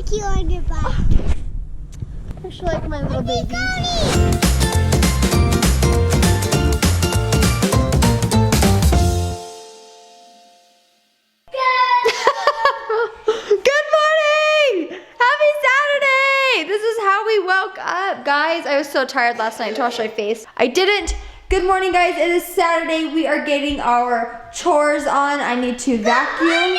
you on your butt. I should like my little baby. Good morning! Happy Saturday! This is how we woke up, guys. I was so tired last night to wash my face. I didn't. Good morning, guys. It is Saturday. We are getting our chores on. I need to vacuum.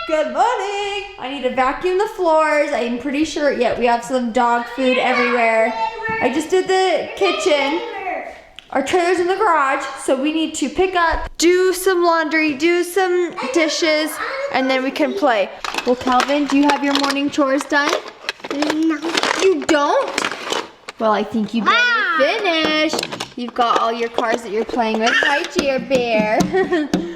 Good morning. I need to vacuum the floors. I'm pretty sure, yeah, we have some dog food everywhere. I just did the kitchen. Our trailer's in the garage, so we need to pick up, do some laundry, do some dishes, and then we can play. Well, Calvin, do you have your morning chores done? No. You don't? Well, I think you better finish. You've got all your cars that you're playing with. Hi, Dear Bear.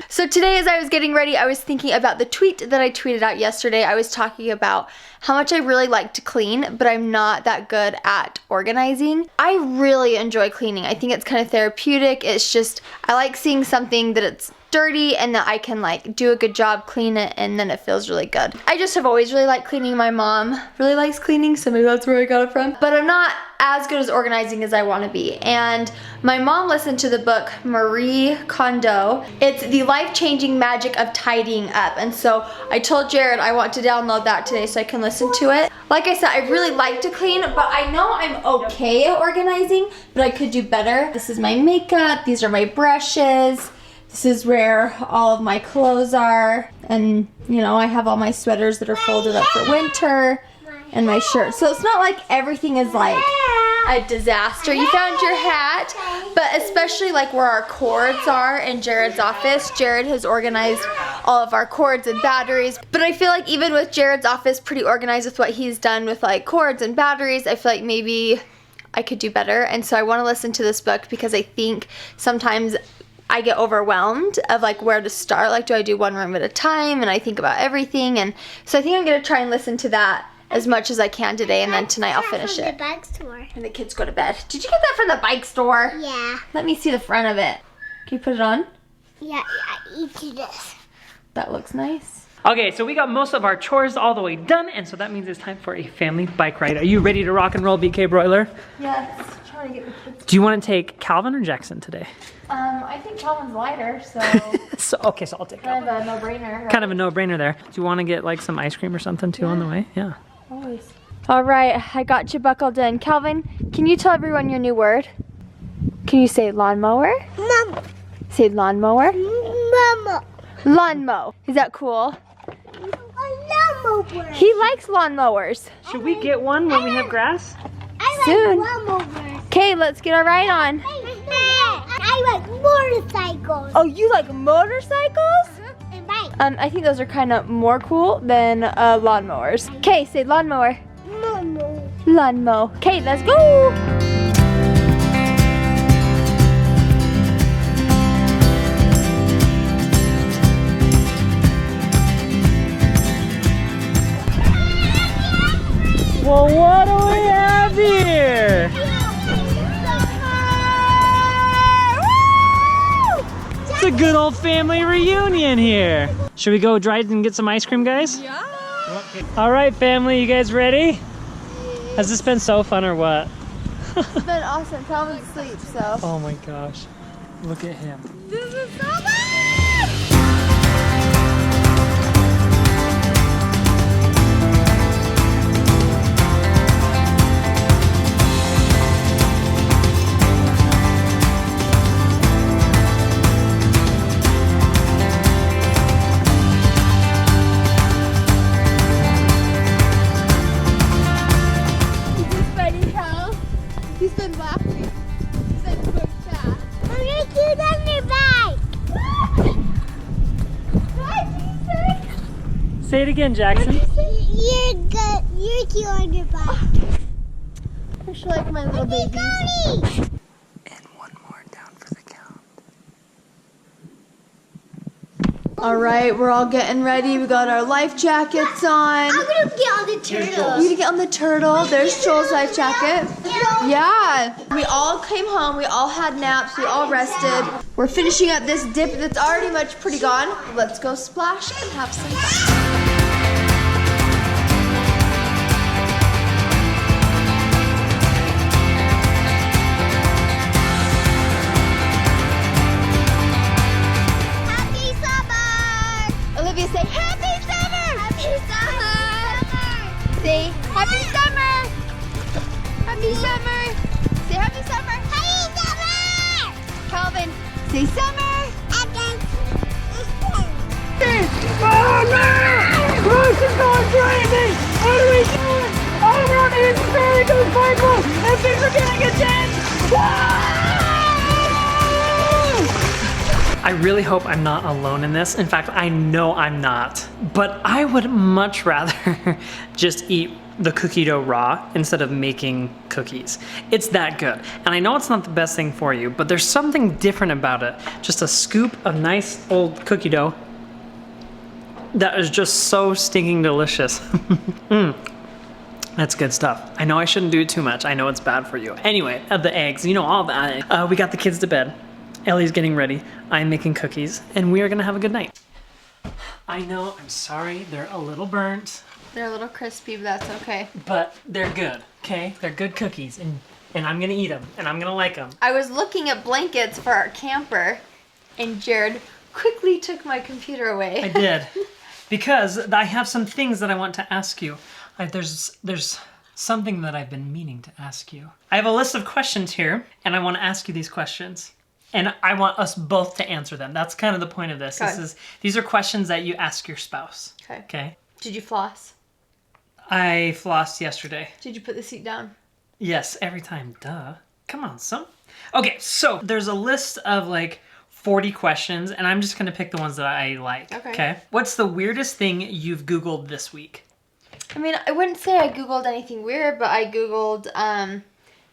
So today, as I was getting ready, I was thinking about the tweet that I tweeted out yesterday. I was talking about how much I really like to clean, but I'm not that good at organizing. I really enjoy cleaning. I think it's kind of therapeutic. It's just, I like seeing something that it's dirty and that I can like do a good job, clean it, and then it feels really good. I just have always really liked cleaning. My mom really likes cleaning, so maybe that's where I got it from. But I'm not as good as organizing as I want to be. And my mom listened to the book Marie Kondo. It's The Life-Changing Magic of Tidying Up. And so I told Jared I want to download that today so I can listen to it. Like I said, I really like to clean, but I know I'm okay at organizing, but I could do better. This is my makeup. These are my brushes. This is where all of my clothes are. And, you know, I have all my sweaters that are folded up for winter and my shirts. So it's not like everything is like a disaster. You found your hat, but especially like where our cords are in Jared's office. Jared has organized all of our cords and batteries, but I feel like even with Jared's office pretty organized with what he's done with like cords and batteries, I feel like maybe I could do better. And so I want to listen to this book because I think sometimes I get overwhelmed of like where to start. Like, do I do one room at a time? And I think about everything. And so I think I'm gonna try and listen to that as much as I can today, and then tonight I'll finish it. The bike store. And the kids go to bed. Did you get that from the bike store? Yeah. Let me see the front of it. Can you put it on? Yeah, each of this. That looks nice. Okay, so we got most of our chores all the way done, and so that means it's time for a family bike ride. Are you ready to rock and roll, BK Broiler? Yes. Trying to get the kids. Do you want to take Calvin or Jackson today? I think Calvin's lighter, so So I'll take kind Calvin. of a no-brainer. Right? Kind of a no-brainer there. Do you want to get like some ice cream or something too on the way? Yeah. Always. All right, I got you buckled in. Calvin, can you tell everyone your new word? Can you say lawnmower? Mama. Say lawnmower. Mama. Lawnmow. Is that cool? Lawnmower. He likes lawnmowers. Should we get one when we have grass? I Soon. like lawnmowers. Okay, let's get our ride on. I like motorcycles. Oh, you like motorcycles? And bikes. I think those are kind of more cool than lawnmowers. Okay, say lawnmower. Mama. Lawnmow. Okay, let's go. Well, what do we have here? It's a good old family reunion here. Should we go drive and get some ice cream, guys? Yeah. All right, family, you guys ready? Has this been so fun or what? It's been awesome. Calvin's asleep, so. Oh my gosh, look at him. This is so fun! He's been laughing. He's like, push that. I'm gonna get on your bike. Say it again, Jackson. You're good. You're cute on your bike. I should like my little baby. And one more down for the count. All right, we're all getting ready. We got our life jackets on. I'm gonna get on the turtle. You need to get on the turtle. There's Joel's life jacket. Yeah. We all came home. We all had naps. We all rested. We're finishing up this dip that's already much pretty gone. Let's go splash and have some fun. Okay, say happy summer! Happy summer! Say happy summer! Happy summer! Say happy summer! Happy summer! Calvin, say summer! Oh no! Rose is going crazy! What are we doing? Oh no, there's very good Michael! And things are getting intense! I really hope I'm not alone in this. In fact, I know I'm not. But I would much rather just eat the cookie dough raw instead of making cookies. It's that good. And I know it's not the best thing for you, but there's something different about it. Just a scoop of nice old cookie dough that is just so stinking delicious. That's good stuff. I know I shouldn't do it too much. I know it's bad for you. Anyway, the eggs, you know, all that. We got the kids to bed. Ellie's getting ready. I'm making cookies, and we are gonna have a good night. I know, I'm sorry, they're a little burnt. They're a little crispy, but that's okay. But they're good, okay? They're good cookies, and I'm gonna eat them, and I'm gonna like them. I was looking at blankets for our camper, and Jared quickly took my computer away. I did, because I have some things that I want to ask you. There's something that I've been meaning to ask you. I have a list of questions here, and I want to ask you these questions. And I want us both to answer them. That's kind of the point of this. Okay. These are questions that you ask your spouse. Okay. Okay? Did you floss? I flossed yesterday. Did you put the seat down? Yes, every time. Duh. Come on, son. Okay, so there's a list of like 40 questions, and I'm just going to pick the ones that I like. Okay. What's the weirdest thing you've Googled this week? I mean, I wouldn't say I Googled anything weird, but I Googled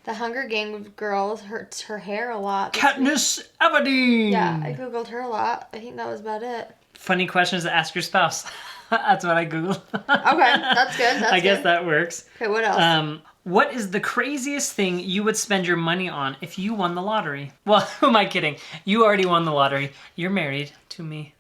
the Hunger Games girls hurts her hair a lot. Katniss Everdeen! Yeah, I Googled her a lot. I think that was about it. Funny questions to ask your spouse. That's what I Googled. Okay, that's good. I guess that works. Okay, what else? What is the craziest thing you would spend your money on if you won the lottery? Well, who am I kidding? You already won the lottery. You're married to me.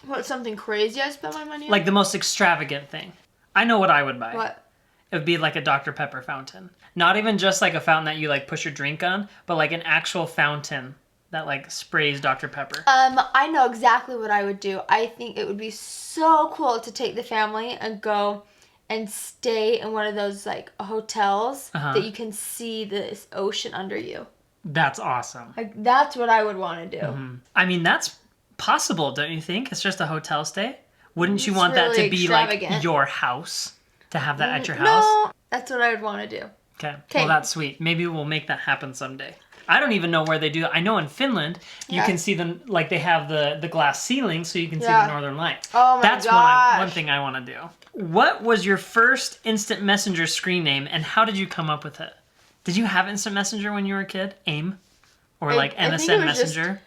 What's something crazy I spent my money on? Like the most extravagant thing. I know what I would buy. What? It would be like a Dr. Pepper fountain. Not even just like a fountain that you like push your drink on, but like an actual fountain that like sprays Dr. Pepper. I know exactly what I would do. I think it would be so cool to take the family and go and stay in one of those like hotels that you can see this ocean under you. That's awesome. Like that's what I would want to do. I mean, that's possible, don't you think? It's just a hotel stay. Wouldn't you want that to be like your house? To have that at your house? No, that's what I would want to do. Okay. Well, that's sweet. Maybe we'll make that happen someday. I don't even know where they do that. I know in Finland, you can see them, like they have the glass ceiling so you can see the northern lights. Oh my That's gosh. one thing I want to do. What was your first instant messenger screen name and how did you come up with it? Did you have instant messenger when you were a kid? AIM? Or like MSN Messenger?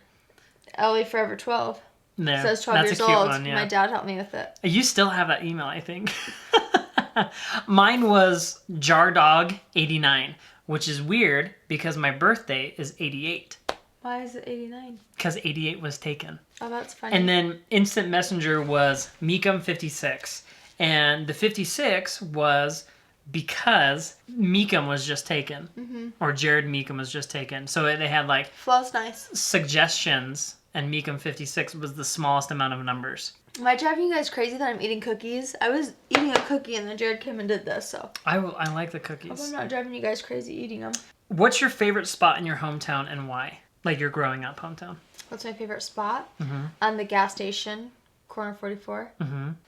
Ellie Forever 12. There. It says 12 That's years a cute old. one, yeah. My dad helped me with it. You still have that email, I think. Mine was JarDog89, which is weird because my birthday is 88. Why is it 89? Because 88 was taken. Oh, that's funny. And then instant messenger was Mecham56. And the 56 was because Mecham was just taken. Or Jared Mecham was just taken. So they had like... Flow's nice. Suggestions, and Mecham56 was the smallest amount of numbers. Am I driving you guys crazy that I'm eating cookies? I was eating a cookie and then Jared came and did this, so. I like the cookies. I hope I'm not driving you guys crazy eating them. What's your favorite spot in your hometown and why? Like your growing up hometown. What's my favorite spot? The gas station, corner 44.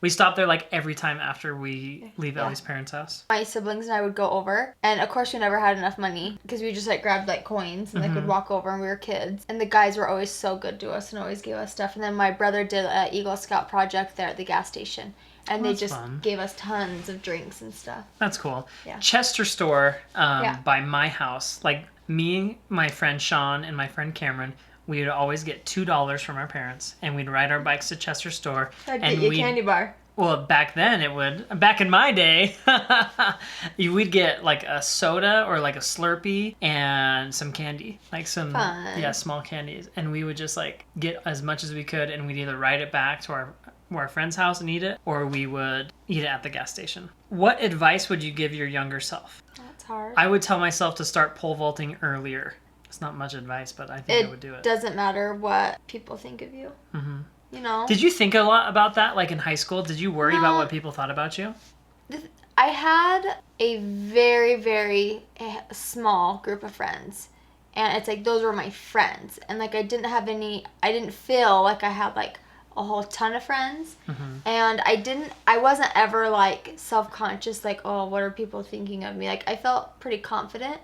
We stop there like every time after we leave Ellie's parents' house. My siblings and I would go over, and of course we never had enough money because we just like grabbed like coins and like would walk over, and we were kids. And the guys were always so good to us and always gave us stuff. And then my brother did an Eagle Scout project there at the gas station, and they just gave us tons of drinks and stuff. That's cool. Yeah. Chester store by my house, like me, my friend Sean, and my friend Cameron, we would always get $2 from our parents, and we'd ride our bikes to Chester store. I'd get you a candy bar. Well, back then it would. Back in my day, we'd get like a soda or like a Slurpee and some candy, like some small candies, and we would just like get as much as we could, and we'd either ride it back to our friend's house and eat it, or we would eat it at the gas station. What advice would you give your younger self? That's hard. I would tell myself to start pole vaulting earlier. It's not much advice, but I think I would do it. It doesn't matter what people think of you. you know. Did you think a lot about that, like in high school? Did you worry about what people thought about you? I had a very, very small group of friends. And it's like, those were my friends. And like, I didn't feel like I had like a whole ton of friends. And I wasn't ever like self-conscious, like, oh, what are people thinking of me? Like, I felt pretty confident.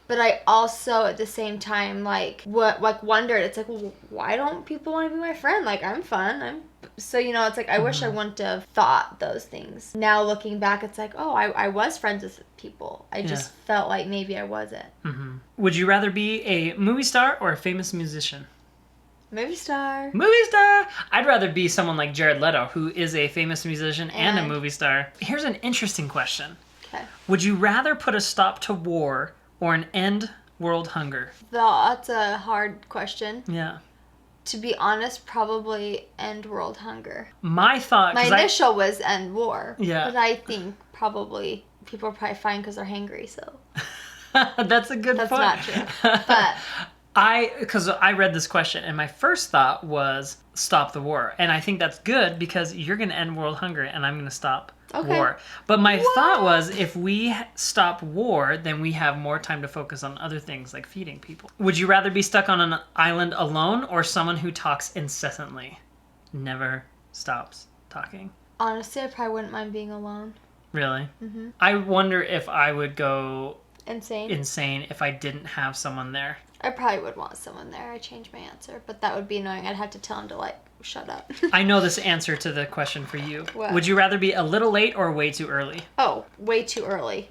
But I also, at the same time, like wondered. It's like, well, why don't people want to be my friend? Like, I'm fun. So, you know, it's like, I wish I wouldn't have thought those things. Now looking back, it's like, oh, I was friends with people. I just felt like maybe I wasn't. Would you rather be a movie star or a famous musician? Movie star. Movie star! I'd rather be someone like Jared Leto, who is a famous musician and a movie star. Here's an interesting question. Okay. Would you rather put a stop to war or an end world hunger? That's a hard question. Yeah. To be honest, probably end world hunger. My thought... My initial was end war. Yeah. But I think probably people are probably fine because they're hangry, so... That's a good point. That's not true. But... Because I read this question, and my first thought was stop the war. And I think that's good because you're going to end world hunger, and I'm going to stop war. But my thought was, if we stop war, then we have more time to focus on other things like feeding people. Would you rather be stuck on an island alone or someone who talks incessantly? Never stops talking. Honestly, I probably wouldn't mind being alone. Really? I wonder if I would go insane if I didn't have someone there. I probably would want someone there. I changed my answer, but that would be annoying. I'd have to tell him to, like, shut up. I know this answer to the question for you. What? Would you rather be a little late or way too early? Oh, way too early.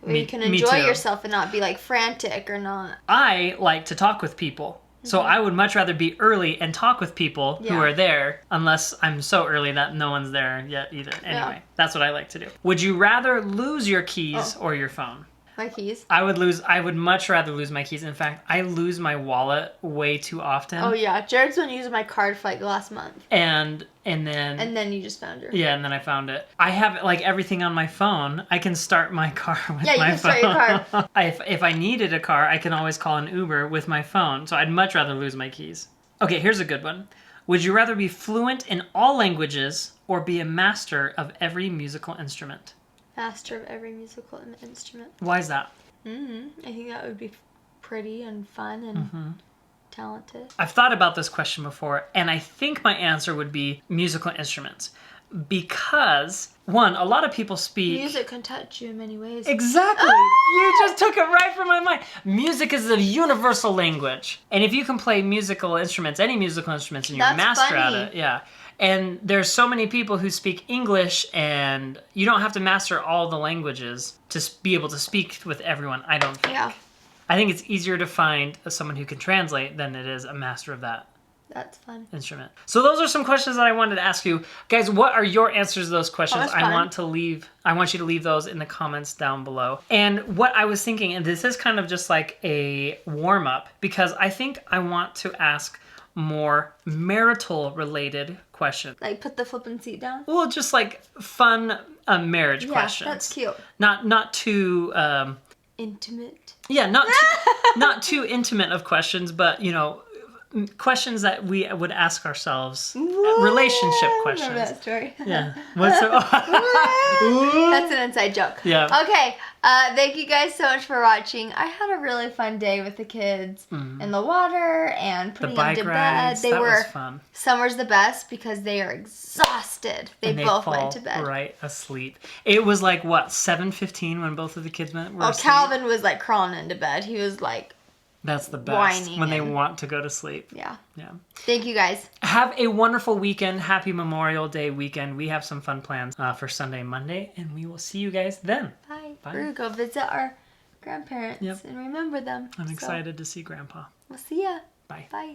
Where you can enjoy yourself and not be, like, frantic or not. I like to talk with people. So I would much rather be early and talk with people who are there, unless I'm so early that no one's there yet either. Anyway, that's what I like to do. Would you rather lose your keys or your phone? My keys. I would much rather lose my keys. In fact, I lose my wallet way too often. Oh yeah, Jared's been using my card for like the last month. And then you just found her. Yeah, and then I found it. I have like everything on my phone. I can start my car with my phone. Yeah, you can start your car. If I needed a car, I can always call an Uber with my phone. So I'd much rather lose my keys. Okay, here's a good one. Would you rather be fluent in all languages or be a master of every musical instrument? Master of every musical instrument. Why is that? I think that would be pretty and fun and talented. I've thought about this question before, and I think my answer would be musical instruments. Because, one, a lot of people speak... Music can touch you in many ways. Exactly! You just took it right from my mind. Music is a universal language. And if you can play musical instruments, any musical instruments, and you're master at it, yeah. And there's so many people who speak English, and you don't have to master all the languages to be able to speak with everyone, I don't think. Yeah. I think it's easier to find someone who can translate than it is a master of that. That's fun. Instrument. So those are some questions that I wanted to ask you. Guys, what are your answers to those questions? I want you to leave those in the comments down below. And what I was thinking, and this is kind of just like a warm-up, because I think I want to ask more marital related questions. Like put the flippin' seat down? Well, just like fun marriage questions. Yeah, that's cute. Not too... intimate? Yeah, not too intimate of questions, but, you know, questions that we would ask ourselves. Relationship questions. I remember that story. Yeah. What's That's an inside joke. Yeah. Okay. Thank you guys so much for watching. I had a really fun day with the kids in the water and putting them to bed. That was fun. Summer's the best because they are exhausted. They both went to bed. Right asleep. It was like what, 7:15 when both of the kids were asleep? Calvin was like crawling into bed. He was like that's the best whining when they want to go to sleep. Yeah. Yeah. Thank you guys. Have a wonderful weekend. Happy Memorial Day weekend. We have some fun plans for Sunday, Monday, and we will see you guys then. Bye. We're gonna go visit our grandparents and remember them. I'm excited to see Grandpa. We'll see ya. Bye. Bye.